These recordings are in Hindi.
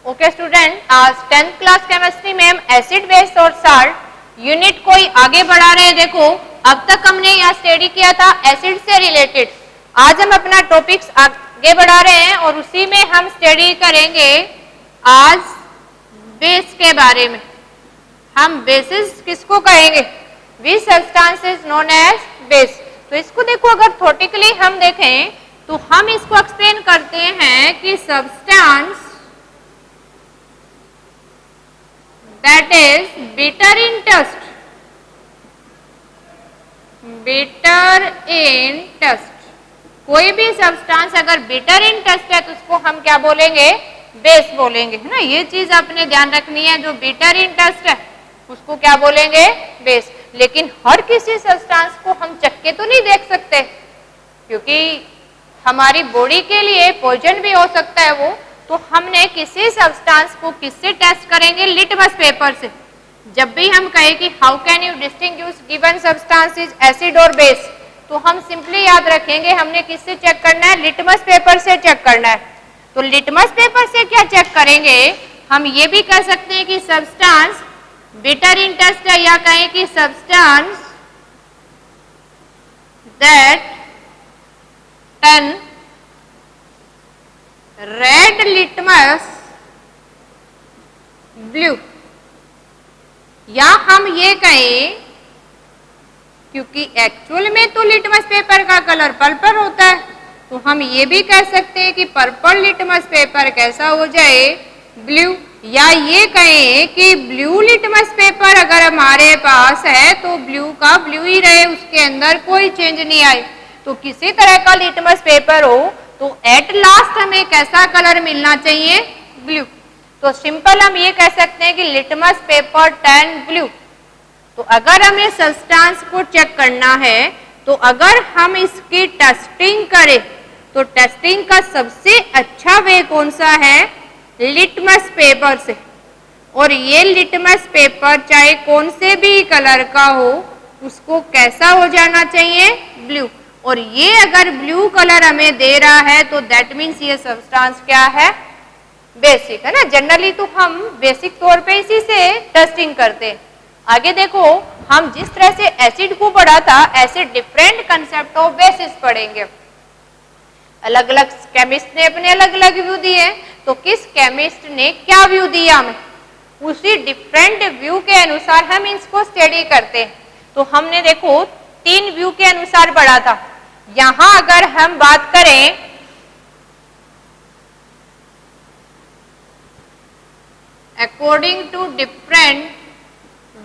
ओके स्टूडेंट, आज 10th क्लास केमिस्ट्री में हम एसिड बेस और साल्ट यूनिट को आगे बढ़ा रहे हैं। देखो अब तक हमने यहाँ स्टडी किया था एसिड से रिलेटेड। आज हम अपना टॉपिक्स आगे बढ़ा रहे हैं और उसी में हम स्टडी करेंगे आज बेस के बारे में। हम बेसिस किसको कहेंगे? विच सब्सटेंसेस नोन एज बेस। तो इसको देखो, अगर थ्योरेटिकली हम देखें तो हम इसको एक्सप्लेन करते हैं कि substance that is bitter in taste, bitter in taste। कोई भी सब्सटेंस अगर बिटर इन टेस्ट है तो उसको हम क्या बोलेंगे? बेस बोलेंगे, है ना। ये चीज आपने ध्यान रखनी है, जो बिटर इन टेस्ट है उसको क्या बोलेंगे? बेस। लेकिन हर किसी सब्सटेंस को हम चख तो नहीं देख सकते, क्योंकि हमारी बॉडी के लिए पॉइजन भी हो सकता है वो। तो हमने किसी सब्सटेंस को किससे टेस्ट करेंगे? लिटमस पेपर से। जब भी हम कहें कि how can you distinguish given substance is acid और बेस, तो हम सिंपली याद रखेंगे हमने किससे चेक करना है? लिटमस पेपर से चेक करना है। तो लिटमस पेपर से क्या चेक करेंगे? हम ये भी कह सकते हैं कि सब्सटेंस बिटर इन टेस्ट है, या कहें कि substance that turn red litmus blue. या हम ये कहें, क्योंकि एक्चुअल में तो लिटमस पेपर का कलर पर्पल होता है, तो हम ये भी कह सकते हैं कि पर्पल लिटमस पेपर कैसा हो जाए? ब्लू। या ये कहें कि ब्लू लिटमस पेपर अगर हमारे पास है तो ब्लू का ब्लू ही रहे, उसके अंदर कोई चेंज नहीं आए। तो किसी तरह का लिटमस पेपर हो तो एट लास्ट हमें कैसा कलर मिलना चाहिए? ब्लू। तो सिंपल हम ये कह सकते हैं कि लिटमस पेपर टर्न ब्लू। तो अगर हमें सब्सटेंस को चेक करना है तो अगर हम इसकी टेस्टिंग करें तो टेस्टिंग का सबसे अच्छा वे कौन सा है? लिटमस पेपर से। और ये लिटमस पेपर चाहे कौन से भी कलर का हो उसको कैसा हो जाना चाहिए? ब्लू। और ये अगर ब्लू कलर हमें दे रहा है तो दैट मीन्स ये सब्सटेंस क्या है? बेसिक, है ना। जनरली तो हम बेसिक तौर पे इसी से टेस्टिंग करते हैं। आगे देखो, हम जिस तरह से एसिड को पढ़ा था ऐसे डिफरेंट कंसेप्ट ऑफ बेसिस पढ़ेंगे। अलग अलग केमिस्ट ने अपने अलग अलग व्यू दिए, तो किस केमिस्ट ने क्या व्यू दिया हमें, उसी डिफरेंट व्यू के अनुसार हम इसको स्टडी करते हैं। तो हमने देखो 3 व्यू के अनुसार पढ़ा था। यहां अगर हम बात करें according to different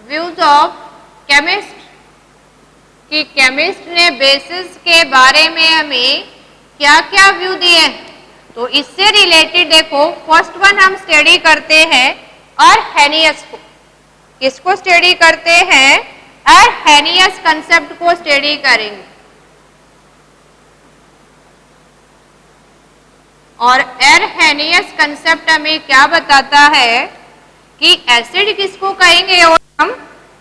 views of chemist, कि केमिस्ट ने बेसिस के बारे में हमें क्या क्या व्यू दिए, तो इससे रिलेटेड देखो फर्स्ट वन हम स्टडी करते हैं अर्हेनियस को। किसको स्टडी करते हैं? अर्हेनियस कंसेप्ट को स्टडी करेंगे। और अर्हेनियस कंसेप्ट हमें क्या बताता है कि एसिड किसको कहेंगे और हम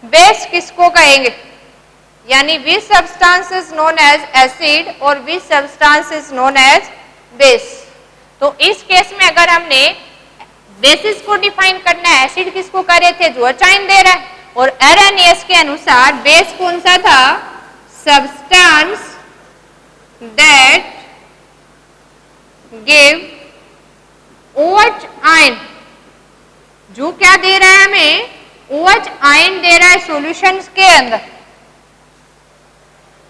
बेस किसको कहेंगे, यानी which substance is known as acid और which substance is known as base. तो इस केस में अगर हमने बेसिस को डिफाइन करना है, एसिड किसको कर रहे थे? जो अचाइन दे रहा है। और अर्हेनियस के अनुसार बेस कौन सा था? Substance that give OH ion. जो क्या दे रहा है हमें? OH आयन दे रहा है सॉल्यूशंस के अंदर,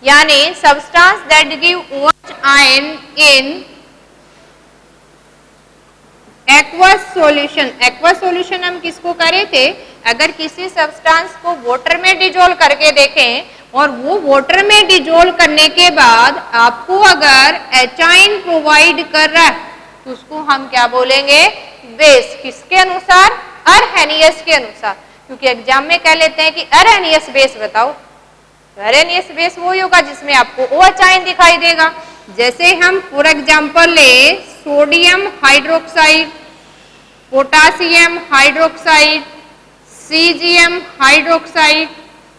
यानी substance that give OH ion in aqueous solution. Aqueous solution हम किसको करे थे? अगर किसी सब्सटेंस को वाटर में डिजोल्व करके देखें और वो वाटर में डिजोल्व करने के बाद आपको अगर एचाइन प्रोवाइड कर रहा है तो उसको हम क्या बोलेंगे? बेस। किसके अनुसार? अर्हेनियस के अनुसार। क्योंकि एग्जाम में कह लेते हैं कि अर्हेनियस बेस बताओ, अर्हेनियस बेस वो होगा जिसमें आपको OH आयन दिखाई देगा। जैसे हम फॉर एग्जाम्पल ले sodium hydroxide, potassium hydroxide, caesium hydroxide,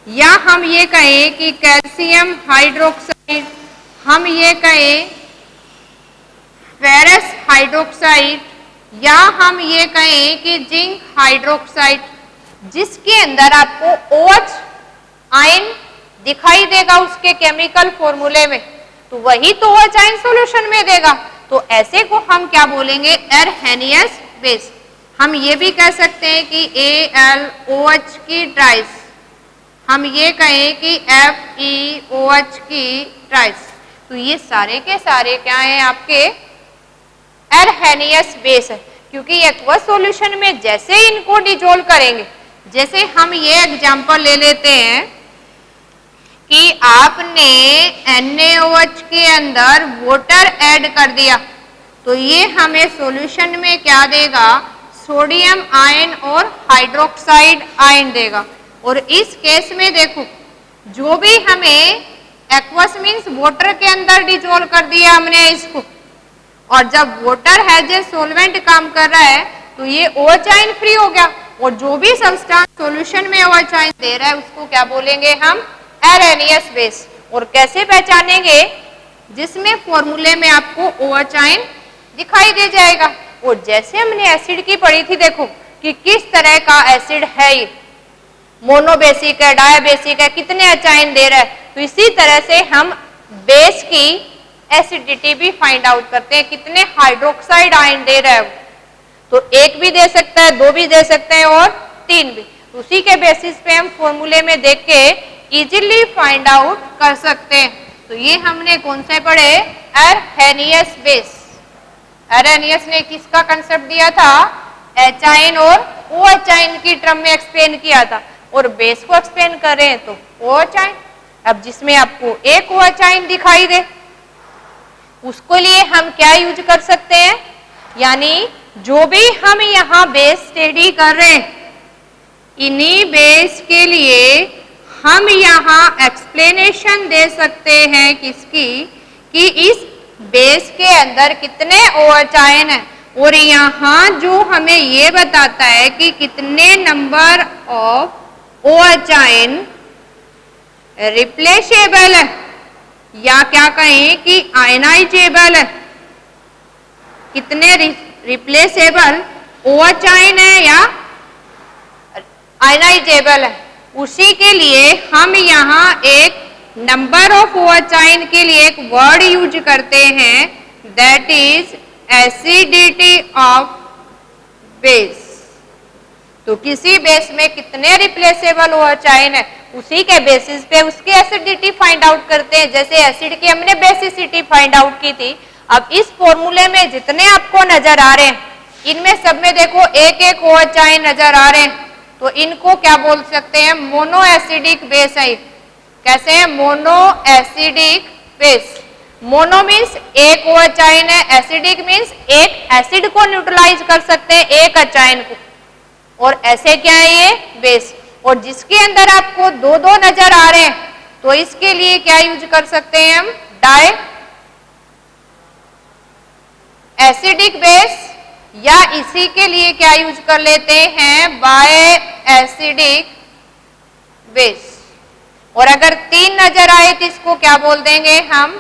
या हम ये कहें कि कैल्शियम हाइड्रोक्साइड, हम ये कहें फेरस हाइड्रोक्साइड, या हम ये कहें कि जिंक हाइड्रोक्साइड, जिसके अंदर आपको OH आयन दिखाई देगा उसके केमिकल फॉर्मूले में, तो वही तो OH आयन सॉल्यूशन में देगा। तो ऐसे को हम क्या बोलेंगे? एरहेनियस बेस। हम ये भी कह सकते हैं कि AlOH की ट्राइस, हम ये कहें कि FeOH की ट्राइस। तो ये सारे के सारे क्या हैं? आपके एरहेनियस बेस है, क्योंकि एक्वस सॉल्यूशन में जैसे इनको डिजोल्व करेंगे, जैसे हम ये एग्जांपल ले लेते हैं कि आपने NaOH के अंदर वाटर ऐड कर दिया, तो ये हमें सॉल्यूशन में क्या देगा? सोडियम आयन और हाइड्रोक्साइड आयन देगा। और इस केस में देखो, जो भी हमें एक्वस मीन्स वाटर के अंदर डिजोल्व कर दिया हमने इसको, और जब वाटर हैज ए सॉल्वेंट काम कर रहा है तो ये OH आयन फ्री हो गया, और जो भी सब्सटेंस सॉल्यूशन में OH आयन दे रहा है उसको क्या बोलेंगे हम? एरहेनियस बेस। और कैसे पहचानेंगे? जिसमें फॉर्मूले में आपको OH आयन दिखाई दे जाएगा। और जैसे हमने एसिड की पढ़ी थी, देखो कि किस तरह का एसिड है ये, मोनोबेसिक है, डायबेसिक है, कितने OH आयन दे रहा है। तो इसी तरह से हम बेस की एसिडिटी भी फाइंड आउट करते हैं, कितने हाइड्रोक्साइड आयन दे रहा है। तो एक भी दे सकता है, दो भी दे सकते हैं और तीन भी। तो उसी के बेसिस पे हम फॉर्मूले में देख के इजीली फाइंड आउट कर सकते हैं। तो ये हमने कौन से पढ़े? एरहेनियस बेस। एरहेनियस ने किसका कंसेप्ट दिया था? H आयन और OH आयन की टर्म में एक्सप्लेन किया था, और बेस को एक्सप्लेन कर रहे हैं तो OH आयन। अब जिसमें आपको एक OH आयन दिखाई दे, उसको लिए हम क्या यूज कर सकते हैं? यानी जो भी हम यहाँ बेस स्टडी कर रहे हैं, इन्हीं बेस के लिए हम यहाँ एक्सप्लेनेशन दे सकते हैं किसकी? कि इस बेस के अंदर कितने OH आयन है, और यहाँ जो हमें ये बताता है कि कितने number of OH ion replaceable है, या क्या कहें कि आयनाइजेबल है, कितने रिप्लेसेबल OH आयन है या आयनाइजेबल है, उसी के लिए हम यहाँ एक नंबर ऑफ OH आयन के लिए एक वर्ड यूज करते हैं, that is acidity of base. तो किसी बेस में कितने रिप्लेसेबल OH आयन है, उसी के बेसिस पे उसकी एसिडिटी फाइंड आउट करते हैं। जैसे एसिड की हमने बेसिसिटी फाइंड आउट की थी। अब इस फॉर्मूले में जितने आपको नजर आ रहे हैं, इनमें सब में देखो एक एक OH आयन नजर आ रहे हैं, तो इनको क्या बोल सकते हैं? मोनो एसिडिक बेस है। कैसे है? Mono acidic base. Mono means एक OH आयन है, एसिडिक मीन्स एक एसिड को न्यूट्रलाइज कर सकते हैं, एक H आयन को, और ऐसे क्या है? ये बेस। और जिसके अंदर आपको दो दो नजर आ रहे हैं, तो इसके लिए क्या यूज कर सकते हैं हम? डाई एसिडिक बेस, या इसी के लिए क्या यूज कर लेते हैं? By acidic base. और अगर तीन नजर आए तो इसको क्या बोल देंगे हम?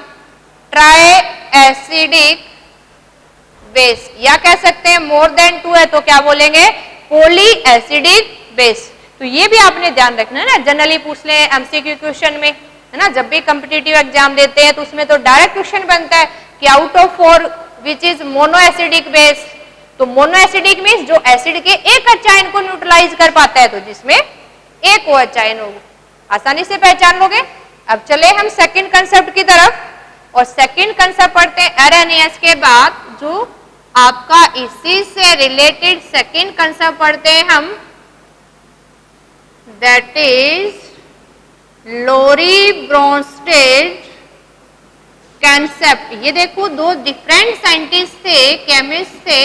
Try acidic base. या कह सकते हैं मोर देन टू है तो क्या बोलेंगे? Poly acidic base. तो ये भी आपने ध्यान रखना है ना, जनरली पूछ ले MCQ क्वेश्चन में, है ना, जब भी कॉम्पिटिटिव एग्जाम देते हैं तो उसमें तो डायरेक्ट क्वेश्चन बनता है कि out of 4 which is mono acidic base. तो मोनो एसिडिक मीन्स जो एसिड के एक H आयन को न्यूट्रलाइज कर पाता है, तो जिसमें एक OH आयन होगा। आसानी से पहचान लोगे। अब चले हम सेकंड कंसेप्ट की तरफ, और सेकंड कंसेप्ट पढ़ते हैं एरहेनियस के बाद। जो आपका इसी से रिलेटेड सेकंड कंसेप्ट पढ़ते हैं हम, that is Lowry Bronsted concept. ये देखो दो डिफरेंट साइंटिस्ट थे, केमिस्ट थे,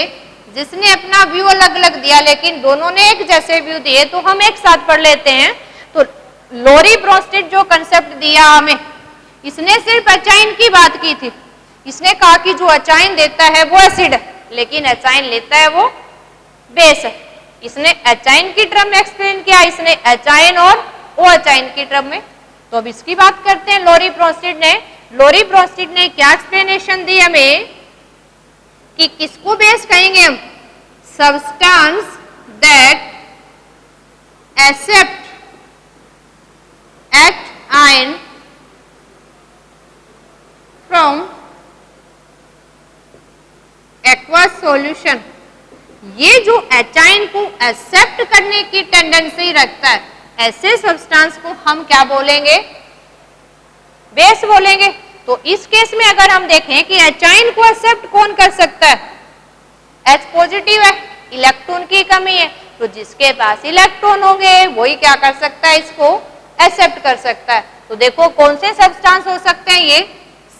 जिसने अपना व्यू अलग अलग दिया, लेकिन दोनों ने एक जैसे व्यू दिए, तो हम एक साथ पढ़ लेते हैं। तो लोरी ब्रोंस्टेड जो कंसेप्ट दिया हमें, इसने सिर्फ H आयन की बात की थी। इसने कहा कि जो H आयन देता है वो एसिड है, लेकिन H आयन लेता है वो बेस है। इसने H आयन की टर्म में एक्सप्लेन किया, इसने H आयन और OH आयन की टर्म में। तो अब इसकी बात करते हैं लोरी ब्रोंस्टेड ने। लोरी ब्रोंस्टेड ने क्या एक्सप्लेनेशन दी हमें कि किसको बेस कहेंगे हम? substance that accept H ion from aqueous solution। ये जो H आयन को एक्सेप्ट करने की टेंडेंसी रखता है, ऐसे सब्सटेंस को हम क्या बोलेंगे? बेस बोलेंगे। तो इस केस में अगर हम देखें कि H आयन को एक्सेप्ट कौन कर सकता है? H पॉजिटिव है, इलेक्ट्रॉन की कमी है, तो जिसके पास इलेक्ट्रॉन होंगे वही क्या कर सकता है? इसको एक्सेप्ट कर सकता है। तो देखो कौन से सब्सटेंस हो सकते हैं ये?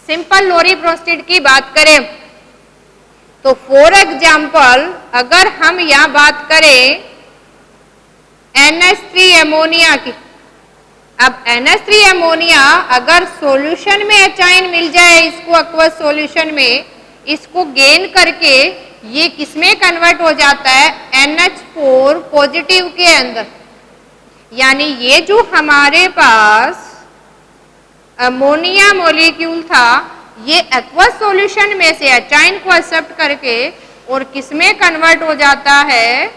सिंपल लोरी ब्रोस्टिड की बात करें तो फॉर एग्जाम्पल अगर हम यहां बात करें NH3 एमोनिया की, अब NH3 एमोनिया अगर सॉल्यूशन में H आयन मिल जाए इसको एक्वस सॉल्यूशन में, इसको गेन करके ये किसमें कन्वर्ट हो जाता है? NH4 पॉजिटिव के अंदर। यानी ये जो हमारे पास अमोनिया मॉलिक्यूल था ये एक्वस सॉल्यूशन में से H आयन को एक्सेप्ट करके और किसमें कन्वर्ट हो जाता है?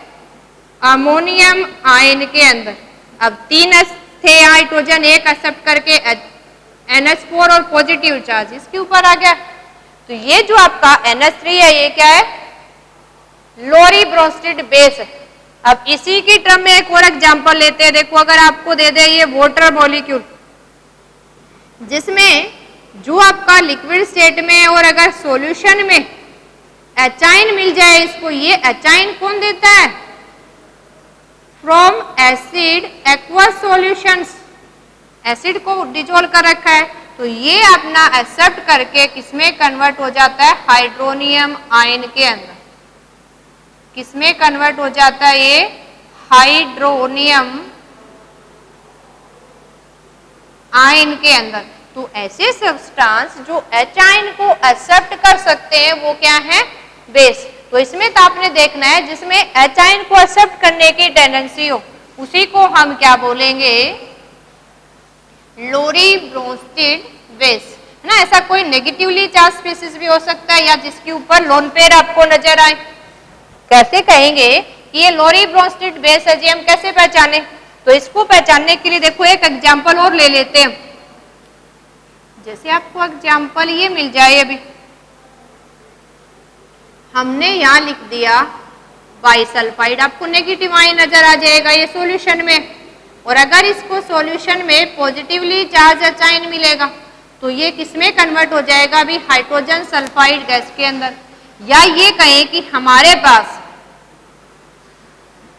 अमोनियम आयन के अंदर। अब 3 थे हाइड्रोजन, एक एक्सेप्ट करके NH4 और पॉजिटिव चार्ज इसके ऊपर आ गया। तो ये जो आपका NH3 है ये क्या है? लोरी ब्रोस्टिड बेस है। अब इसी की टर्म में एक और एग्जांपल लेते हैं। देखो अगर आपको दे दे ये वाटर मॉलिक्यूल जिसमें जो आपका लिक्विड स्टेट में है और अगर सॉल्यूशन में H आयन मिल जाए इसको, ये H आयन कौन देता है? From acid aqueous solutions, acid को डिजोल्व कर रखा है, तो ये अपना एक्सेप्ट करके किसमें कन्वर्ट हो जाता है? हाइड्रोनियम आयन के अंदर। किसमें कन्वर्ट हो जाता है ये? हाइड्रोनियम आयन के अंदर। तो ऐसे सब्सटेंस जो H आयन को एक्सेप्ट कर सकते हैं वो क्या है? बेस। तो इसमें तो आपने देखना है जिसमें H आयन को एक्सेप्ट करने की टेंडेंसी हो उसी को हम क्या बोलेंगे? लोरी ब्रोस्टिड बेस, है ना। ऐसा कोई नेगेटिवली चार्ज स्पीसीज भी हो सकता है या जिसके ऊपर लोन पेयर आपको नजर आए। कैसे कहेंगे कि ये लोरी ब्रोस्टिड बेस है जी? हम कैसे पहचाने? तो इसको पहचानने के लिए देखो एक एग्जांपल और ले लेते हैं। जैसे आपको एग्जांपल ये मिल जाए, अभी हमने यहां लिख दिया बाइसल्फाइड, आपको नेगेटिव आयन नजर आ जाएगा ये सॉल्यूशन में। और अगर इसको सॉल्यूशन में पॉजिटिवली चार्ज H आयन मिलेगा तो ये किसमें कन्वर्ट हो जाएगा? अभी हाइड्रोजन सल्फाइड गैस के अंदर। या ये कहें कि हमारे पास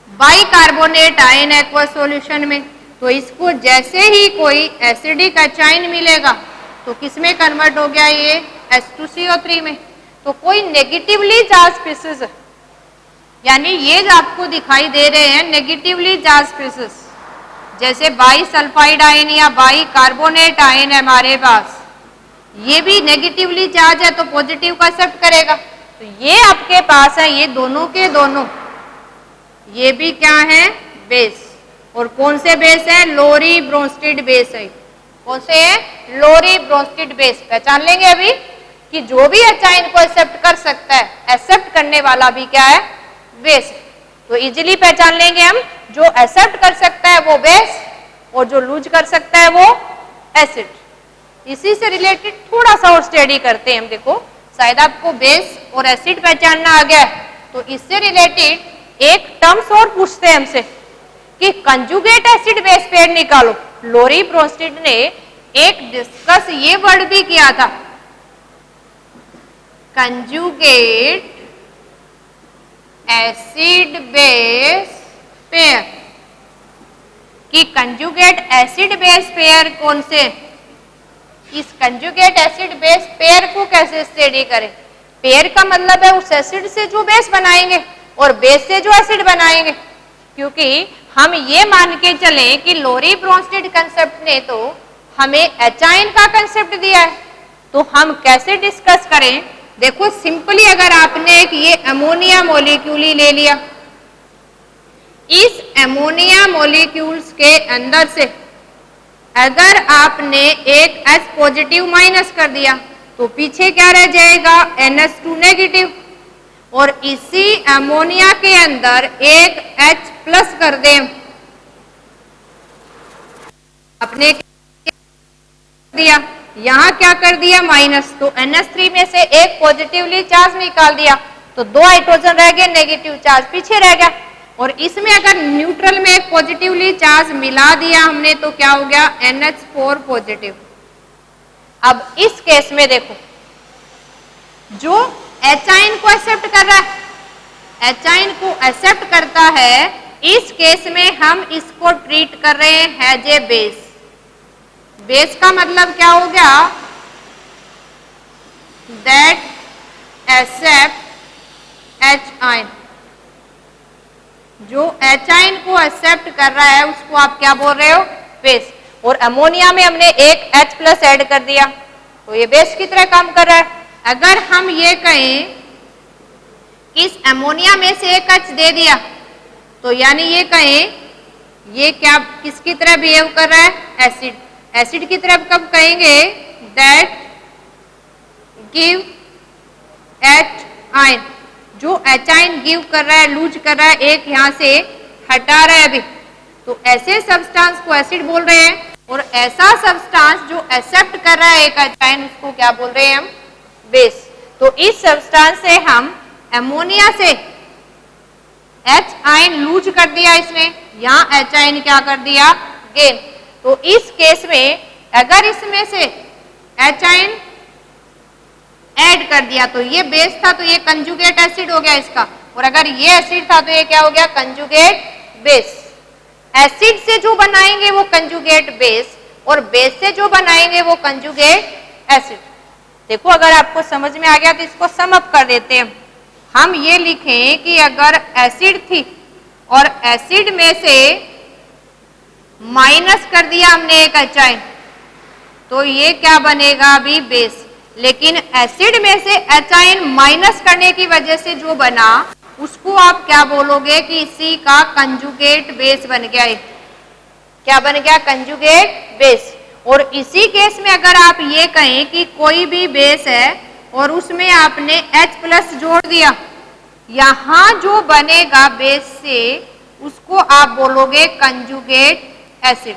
बाइकार्बोनेट आयन एक्वस सॉल्यूशन में, तो इसको जैसे ही कोई एसिडिक H आयन मिलेगा तो किसमें कन्वर्ट हो गया? ये H2CO3 में। तो कोई नेगेटिवली चार्ज स्पीसीज, यानी ये आपको दिखाई दे रहे हैं नेगेटिवली चार्ज स्पीसीज, जैसे बाइसल्फाइड आयन या बाइकार्बोनेट आयन है हमारे पास, ये भी नेगेटिवली चार्ज है तो पॉजिटिव को एक्सेप्ट करेगा। तो ये आपके पास है ये दोनों के दोनों, ये भी क्या है? बेस। और कौन से बेस है? लोरी ब्रोस्टिड बेस है। कौन से है? लोरी ब्रोस्टिड बेस। पहचान लेंगे अभी कि जो भी H आयन को एक्सेप्ट कर सकता है, एक्सेप्ट करने वाला भी क्या है? बेस। तो इजीली पहचान लेंगे हम, जो एक्सेप्ट कर सकता है वो बेस और जो लूज कर सकता है वो एसिड। इसी से रिलेटेड थोड़ा सा और स्टडी करते हैं हम। देखो शायद आपको बेस और एसिड पहचानना आ गया है, तो इससे रिलेटेड एक टर्म्स और पूछते हैं हमसे कि कंजुगेट एसिड बेस पेयर निकालो। लोरी ब्रोस्टिड ने एक डिस्कस ये वर्ड भी किया था, कंजुगेट एसिड बेस पेयर, कि कंजुगेट एसिड बेस पेयर कौन से, इस कंजुगेट एसिड बेस पेयर को कैसे स्टडी करें। पेयर का मतलब है उस एसिड से जो बेस बनाएंगे और बेस से जो एसिड बनाएंगे, क्योंकि हम ये मान के चलें कि लोरी ब्रोस्टिड कंसेप्ट ने तो हमें H आयन का कंसेप्ट दिया है, तो हम कैसे डिस्कस करें। देखो सिंपली अगर आपने एक ये अमोनिया मॉलिक्यूल ही ले लिया, इस अमोनिया मॉलिक्यूल्स के अंदर से अगर आपने एक H पॉजिटिव माइनस कर दिया तो पीछे क्या रह जाएगा? NH2 negative. और इसी अमोनिया के अंदर एक H प्लस कर दें, अपने दिया, यहां क्या कर दिया माइनस, तो NH3 में से एक पॉजिटिवली चार्ज निकाल दिया, तो दो हाइड्रोजन रह गए, नेगेटिव चार्ज पीछे रह गया। और इसमें अगर न्यूट्रल में एक पॉजिटिवली चार्ज मिला दिया हमने तो क्या हो गया, NH4 पॉजिटिव। अब इस केस में देखो, जो H आयन को एक्सेप्ट कर रहा है, H आयन को एक्सेप्ट करता है, इस केस में हम इसको ट्रीट कर रहे हैं एज ए बेस। बेस का मतलब क्या हो गया, दैट एक्सेप्ट H आयन, जो H आयन को एक्सेप्ट कर रहा है उसको आप क्या बोल रहे हो, बेस। और अमोनिया में हमने एक H प्लस ऐड कर दिया तो ये बेस की तरह काम कर रहा है। अगर हम ये कहें इस अमोनिया में से एक H दे दिया तो यानी ये कहें ये क्या किसकी तरह बिहेव कर रहा है, एसिड। एसिड की तरफ कब कहेंगे, दैट गिव H आयन, जो H आयन गिव कर रहा है, लूज कर रहा है, एक यहां से हटा रहा है अभी, तो ऐसे सब्सटेंस को एसिड बोल रहे हैं। और ऐसा सब्सटेंस जो एक्सेप्ट कर रहा है एक H आयन, उसको क्या बोल रहे हैं हम, बेस। तो इस सब्सटेंस से हम अमोनिया से H आयन लूज कर दिया इसने, यहां H आयन क्या कर दिया, गेन। तो इस केस में अगर इसमें से H आयन ऐड कर दिया तो ये बेस था, तो ये कंजुगेट एसिड हो गया इसका, और अगर ये एसिड था तो ये क्या हो गया, कंजुगेट बेस। एसिड से जो बनाएंगे वो कंजुगेट बेस, और बेस से जो बनाएंगे वो कंजुगेट एसिड। देखो अगर आपको समझ में आ गया तो इसको सम अप कर देते हैं। हम ये लिखें कि अगर एसिड थी और एसिड में से माइनस कर दिया हमने एक H आयन, तो ये क्या बनेगा अभी, बेस। लेकिन एसिड में से H आयन माइनस करने की वजह से जो बना उसको आप क्या बोलोगे कि इसी का कंजुगेट बेस बन गया है। क्या बन गया, कंजुगेट बेस। और इसी केस में अगर आप ये कहें कि कोई भी बेस है और उसमें आपने H प्लस जोड़ दिया, यहां जो बनेगा बेस से उसको आप बोलोगे कंजुगेट एसिड।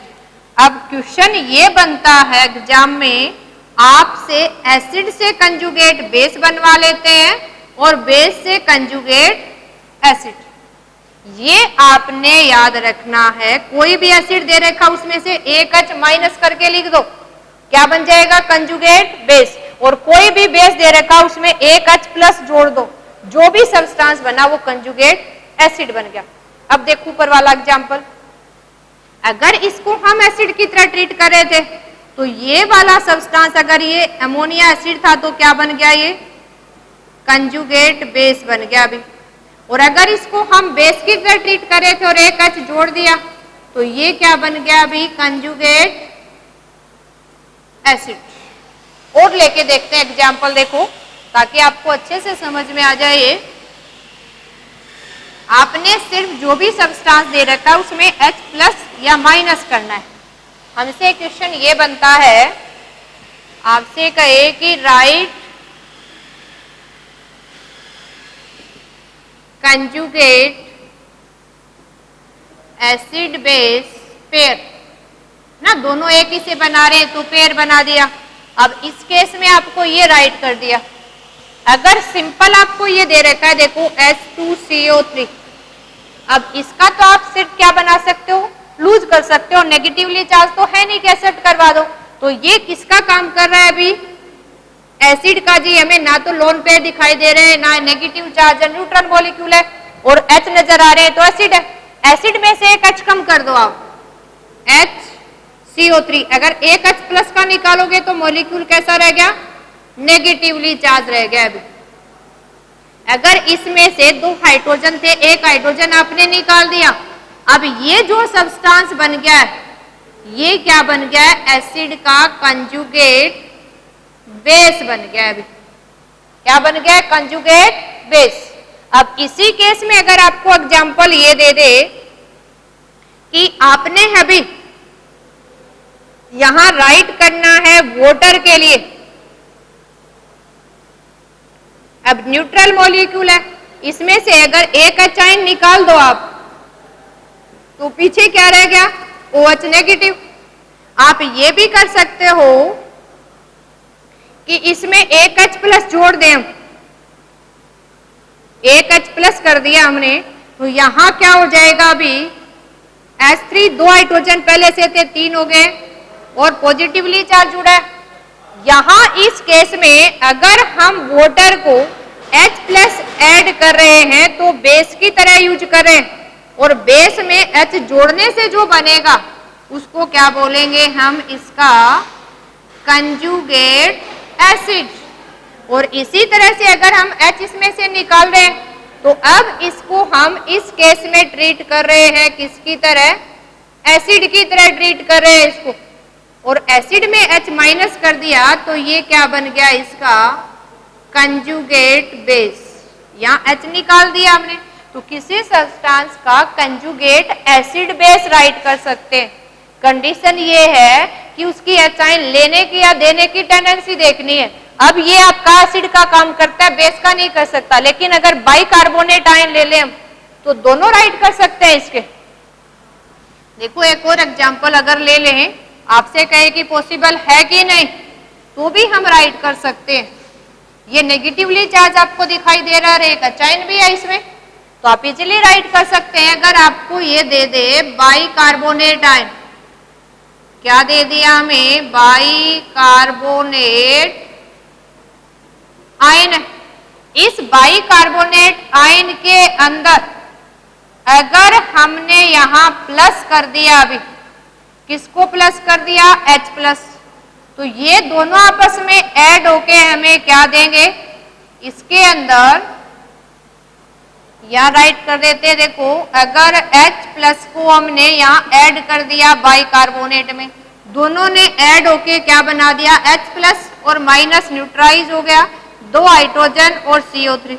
अब क्वेश्चन ये बनता है एग्जाम में, आपसे एसिड से कंजुगेट बेस बनवा लेते हैं और बेस से कंजुगेट एसिड। ये आपने याद रखना है। कोई भी एसिड दे रखा उसमें से एक H माइनस करके लिख दो, क्या बन जाएगा, कंजुगेट बेस। और कोई भी बेस दे रखा उसमें एक H प्लस जोड़ दो, जो भी सब्सटेंस बना वो कंजुगेट एसिड बन गया। अब देखो ऊपर वाला एग्जांपल, अगर इसको हम एसिड की तरह ट्रीट कर रहे थे तो ये वाला सब्सटेंस अगर ये अमोनिया एसिड था तो क्या बन गया, ये कंजुगेट बेस बन गया अभी। और अगर इसको हम बेस की तरह ट्रीट कर रहे थे और एक H जोड़ दिया तो ये क्या बन गया अभी, कंजुगेट एसिड। और लेके देखते हैं एग्जांपल, देखो ताकि आपको अच्छे से समझ में आ जाए। ये आपने सिर्फ जो भी सब्सटेंस दे रखा है उसमें H प्लस या माइनस करना है। हमसे क्वेश्चन ये बनता है, आपसे कहे कि right conjugate acid base pair ना, दोनों एक ही से बना रहे हैं तो पेयर बना दिया। अब इस केस में आपको ये राइट कर दिया। अगर सिंपल आपको ये दे रखा है, देखो H2CO3, अब इसका तो आप सिर्फ क्या बना सकते हो, लूज कर सकते हो, नेगेटिवली चार्ज तो है नहीं कि एक्सेप्ट करवा दो। तो ये किसका काम कर रहा है अभी, एसिड का जी। हमें ना तो लोन पेयर दिखाई दे रहे हैं, ना नेगेटिव चार्ज है, न्यूट्रल मॉलिक्यूल है, और H नजर आ रहे हैं तो एसिड है। एसिड में से एक H कम कर दो आप, HCO3। अगर एक H प्लस का निकालोगे तो मॉलिक्यूल कैसा रह गया, नेगेटिवली चार्ज रह गया अभी। अगर इसमें से दो हाइड्रोजन थे, एक हाइड्रोजन आपने निकाल दिया, अब ये जो सब्सटेंस बन गया है ये क्या बन गया है, एसिड का कंजुगेट बेस बन गया अभी। क्या बन गया, कंजुगेट बेस। अब इसी केस में अगर आपको एग्जांपल ये दे दे कि आपने अभी यहां राइट करना है वाटर के लिए, अब न्यूट्रल मॉलिक्यूल है इसमें से अगर एक H आयन निकाल दो आप, तो पीछे क्या रह गया? OH negative. आप ये भी कर सकते हो कि इसमें एक H प्लस जोड़ दें, एक H प्लस कर दिया हमने, तो यहां क्या हो जाएगा? अभी H3 दो हाइड्रोजन पहले से थे, 3 हो गए और पॉजिटिवली चार्ज जुड़ा है। यहां इस केस में अगर हम वाटर को H प्लस ऐड कर रहे हैं तो बेस की तरह यूज करें, और बेस में H जोड़ने से जो बनेगा उसको क्या बोलेंगे हम? इसका कंजुगेट एसिड। और इसी तरह से अगर हम H इसमें से निकाल रहे हैं तो अब इसको हम इस केस में ट्रीट कर रहे हैं किसकी तरह? एसिड की तरह ट्रीट कर रहे हैं इसको, और एसिड में H माइनस कर दिया तो ये क्या बन गया? इसका कंजुगेट बेस। यहाँ H निकाल दिया हमने, तो किसी सब्सटेंस का कंजुगेट एसिड बेस राइट कर सकते हैं। कंडीशन ये है कि उसकी H आयन लेने की या देने की टेंडेंसी देखनी है। अब ये आपका एसिड का काम करता है, बेस का नहीं कर सकता, लेकिन अगर बाइकार्बोनेट आयन ले लें तो दोनों राइट कर सकते हैं इसके। देखो एक और एग्जांपल अगर ले लें, आपसे कहे कि पॉसिबल है कि नहीं, तो भी हम राइट कर सकते हैं। ये नेगेटिवली चार्ज आपको दिखाई दे रहा है, एक H आयन भी है इसमें, तो आप इजिली राइट कर सकते हैं। अगर आपको ये दे दे बाइकार्बोनेट आयन, क्या दे दिया हमें? Bicarbonate ion. इस बाइकार्बोनेट आयन के अंदर अगर हमने यहां प्लस कर दिया, अभी किसको प्लस कर दिया? H प्लस, तो ये दोनों आपस में ऐड होके हमें क्या देंगे? इसके अंदर यहां राइट कर देते, देखो अगर H प्लस को हमने यहां ऐड कर दिया बाइकार्बोनेट में, दोनों ने ऐड होके क्या बना दिया? H प्लस और माइनस न्यूट्रलाइज हो गया, 2 हाइड्रोजन और CO3।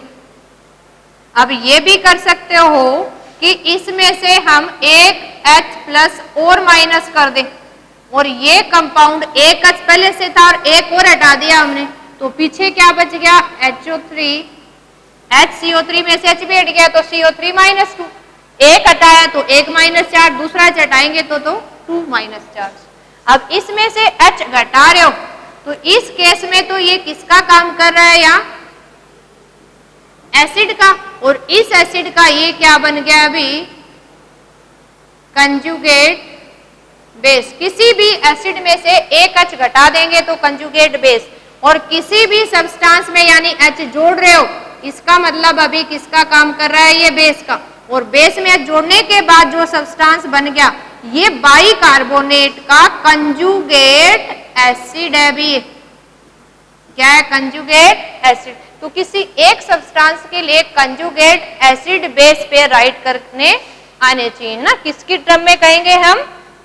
अब ये भी कर सकते हो कि इसमें से हम एक H प्लस और माइनस कर दें, और ये कंपाउंड एक H पहले से था और एक और हटा दिया हमने, तो पीछे क्या बच गया? HO3, HCO3 में से H भी हट गया तो CO3 माइनस 2, एक हटाया तो एक माइनस चार्ज, दूसरा H हटाएंगे तो 2 माइनस चार्ज। अब इसमें से H घटा रहे हो तो इस केस में तो ये किसका काम कर रहा है? यहाँ एसिड का, और इस एसिड का ये क्या बन गया? अभी कंजुगेट बेस। किसी भी एसिड में से एक H घटा देंगे तो कंजुगेट बेस, और किसी भी सब्सटेंस में यानी H जोड़ रहे हो, इसका मतलब अभी किसका काम कर रहा है? ये बेस का, और बेस में H जोड़ने के बाद जो सब्सटेंस बन गया ये बाइकार्बोनेट का कंजुगेट एसिड है। भी क्या है? Conjugate acid. तो किसी एक सब्सटेंस के लिए कंजुगेट एसिड बेस पे राइट करने आने चाहिए ना। किसकी टर्म में कहेंगे हम?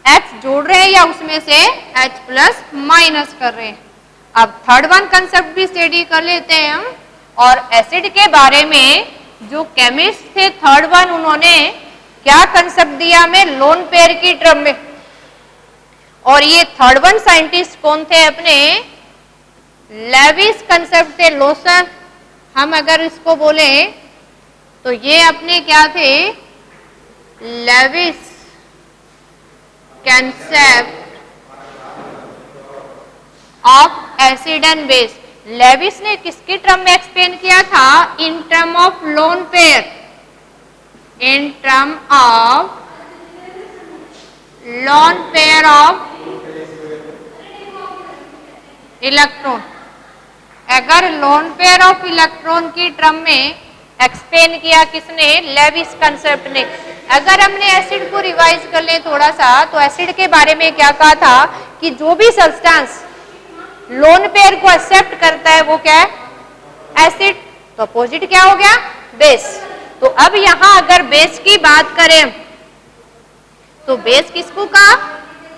H जोड़ रहे हैं या उसमें से H प्लस माइनस कर रहे हैं। अब थर्ड वन कंसेप्ट भी स्टडी कर लेते हैं हम। और एसिड के बारे में जो केमिस्ट थे थर्ड वन, उन्होंने क्या कंसेप्ट दिया हमें? लोन पेयर की टर्म में। और ये थर्ड वन साइंटिस्ट कौन थे अपने? लेविस कंसेप्ट थे, लोसन हम अगर इसको बोले तो ये अपने क्या थे? Lewis concept of acid and base. Lewis ने किसकी टर्म में एक्सप्लेन किया था? In term of lone pair, in term of lone pair of electron. अगर लोन पेयर ऑफ इलेक्ट्रॉन की टर्म में एक्सप्लेन किया किसने? लेविस कंसेप्ट ने। अगर हमने एसिड को रिवाइज कर ले थोड़ा सा, तो एसिड के बारे में क्या कहा था कि जो भी सब्सटेंस लोन पेयर को एक्सेप्ट करता है वो क्या है? एसिड। तो अपोजिट क्या हो गया? बेस। तो अब यहां अगर बेस की बात करें तो बेस किसको कहा?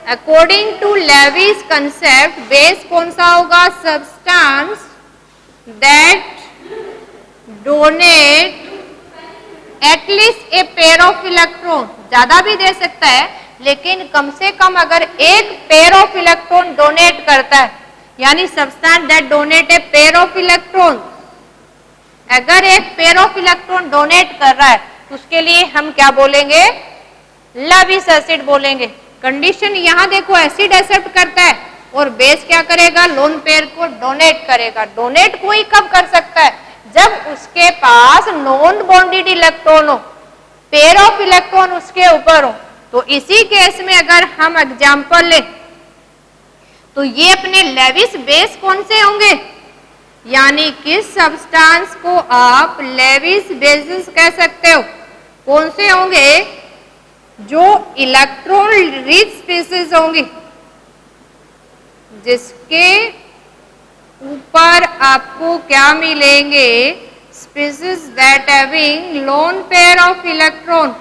According to Lewis concept base कौन सा होगा? Substance that donate at least a pair of electron. ज्यादा भी दे सकता है, लेकिन कम से कम अगर एक पेयर ऑफ इलेक्ट्रॉन डोनेट करता है, यानी substance that donate A pair of electron अगर एक पेयर ऑफ इलेक्ट्रॉन डोनेट कर रहा है तो उसके लिए हम क्या बोलेंगे, लेविस एसिड बोलेंगे। कंडीशन यहां देखो, एसिड एक्सेप्ट करता है और बेस क्या करेगा, लोन पेयर को डोनेट करेगा। डोनेट कोई कब कर सकता है, जब उसके पास नॉन बॉन्डेड इलेक्ट्रॉन हो, पेयर ऑफ इलेक्ट्रॉन उसके ऊपर हो। तो इसी केस में अगर हम एग्जांपल ले तो ये अपने लेविस बेस कौन से होंगे, यानी किस सब्सटेंस को आप लेविस बेसिस कह सकते हो, कौन से होंगे, जो इलेक्ट्रॉन रिच स्पीसीज होंगी, जिसके ऊपर आपको क्या मिलेंगे, species that having loan pair of electron.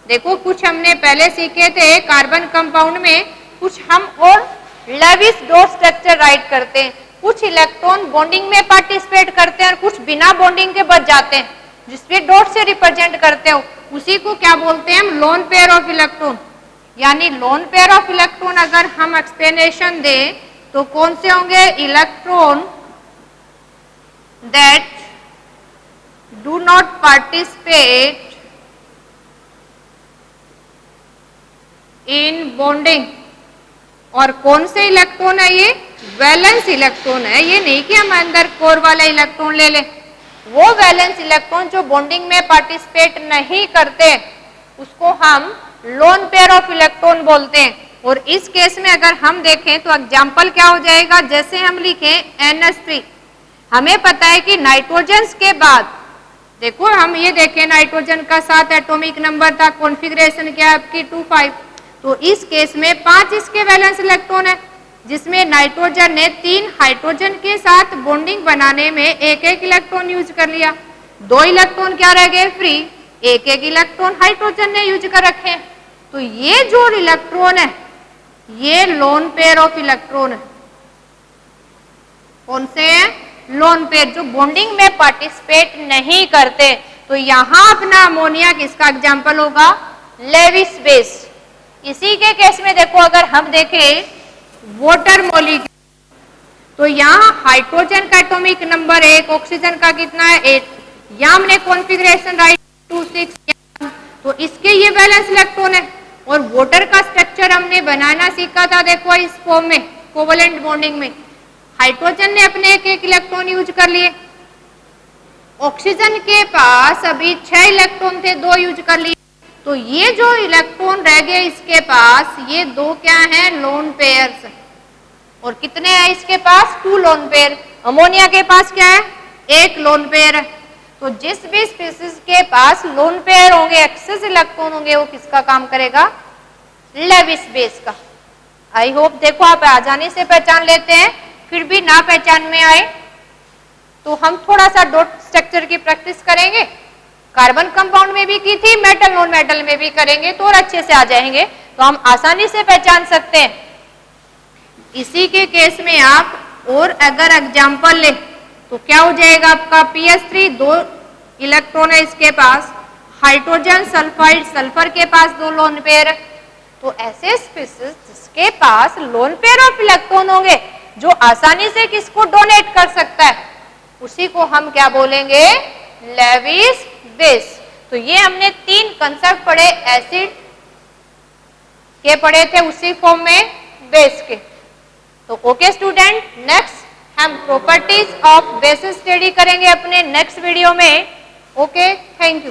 देखो कुछ हमने पहले सीखे थे कार्बन कंपाउंड में, कुछ हम और लेविस डॉट स्ट्रक्चर राइट करते हैं, कुछ इलेक्ट्रॉन बॉन्डिंग में पार्टिसिपेट करते हैं और कुछ बिना बॉन्डिंग के बच जाते हैं, जिसमें डॉट से रिप्रेजेंट करते हो, उसी को क्या बोलते हैं हम, लोन पेयर ऑफ इलेक्ट्रॉन। यानी लोन पेयर ऑफ इलेक्ट्रॉन अगर हम एक्सप्लेनेशन दें तो कौन से होंगे, electron that do not participate in bonding. और कौन से इलेक्ट्रॉन है ये, वैलेंस इलेक्ट्रॉन है। ये नहीं कि हम अंदर कोर वाला इलेक्ट्रॉन ले लें, वो वैलेंस इलेक्ट्रॉन जो बॉन्डिंग में पार्टिसिपेट नहीं करते उसको हम लोन पेयर ऑफ इलेक्ट्रॉन बोलते हैं। और इस केस में अगर हम देखें तो एग्जांपल क्या हो जाएगा, जैसे हम लिखें NH3, हमें पता है कि नाइट्रोजन के बाद, देखो हम ये देखें नाइट्रोजन का 7 एटॉमिक नंबर था, कॉन्फ़िगरेशन क्या है आपकी 2,5। तो इस केस में 5 इसके वैलेंस इलेक्ट्रॉन है, जिसमें नाइट्रोजन ने 3 हाइड्रोजन के साथ बॉन्डिंग बनाने में एक एक इलेक्ट्रॉन यूज कर लिया, 2 इलेक्ट्रॉन क्या रह गए फ्री, एक एक इलेक्ट्रॉन हाइड्रोजन ने यूज कर रखे। तो ये जो इलेक्ट्रॉन है ये लोन पेयर ऑफ इलेक्ट्रॉन है। कौन से हैं, लोन पेयर, जो बॉन्डिंग में पार्टिसिपेट नहीं करते। तो यहां अपना अमोनिया किसका एग्जाम्पल होगा, लेविस बेस। इसी के केस में देखो अगर हम देखें वाटर मॉलिक्यूल, तो यहाँ हाइड्रोजन का एटॉमिक नंबर 1, ऑक्सीजन का कितना है 8, यहाँ हमने कॉन्फ़िगरेशन राइट 2, 6, तो इसके ये वैलेंस इलेक्ट्रॉन है। और वाटर का स्ट्रक्चर हमने बनाना सीखा था, देखो इस फॉर्म में कोवलेंट बॉन्डिंग में हाइड्रोजन ने अपने एक एक इलेक्ट्रॉन यूज कर लिए, ऑक्सीजन के पास अभी 6 इलेक्ट्रॉन थे, 2 यूज कर लिए। तो ये जो इलेक्ट्रॉन रह गए इसके पास, ये 2 क्या हैं, लोन पेयर्स। और कितने हैं इसके पास, 2 लोन पेयर। अमोनिया के पास क्या है, 1 लोन पेयर है। तो जिस भी स्पीसीज के पास लोन पेयर होंगे, एक्सेस इलेक्ट्रॉन होंगे, वो किसका काम करेगा, लेविस बेस का। आई होप देखो आप आसानी से पहचान लेते हैं, फिर भी ना पहचान में आए तो हम थोड़ा सा डॉट स्ट्रक्चर की प्रैक्टिस करेंगे। कार्बन कंपाउंड में भी की थी, मेटल नॉन मेटल में भी करेंगे तो और अच्छे से आ जाएंगे, तो हम आसानी से पहचान सकते हैं। इसी के केस में आप और अगर एग्जाम्पल ले तो क्या हो जाएगा आपका PS3, 2 इलेक्ट्रॉन है इसके पास, हाइड्रोजन सल्फाइड, सल्फर के पास 2 लोन पेयर है। तो ऐसे स्पीसीज जिसके पास लोन पेयर ऑफ इलेक्ट्रॉन होंगे, जो आसानी से किसको डोनेट कर सकता है, उसी को हम क्या बोलेंगे, लेविस बेस। तो ये हमने 3 कंसेप्ट पढ़े, एसिड के पढ़े थे उसी फॉर्म में बेस के। तो ओके स्टूडेंट, नेक्स्ट हम प्रॉपर्टीज ऑफ बेसिस स्टडी करेंगे अपने नेक्स्ट वीडियो में। Okay, thank you.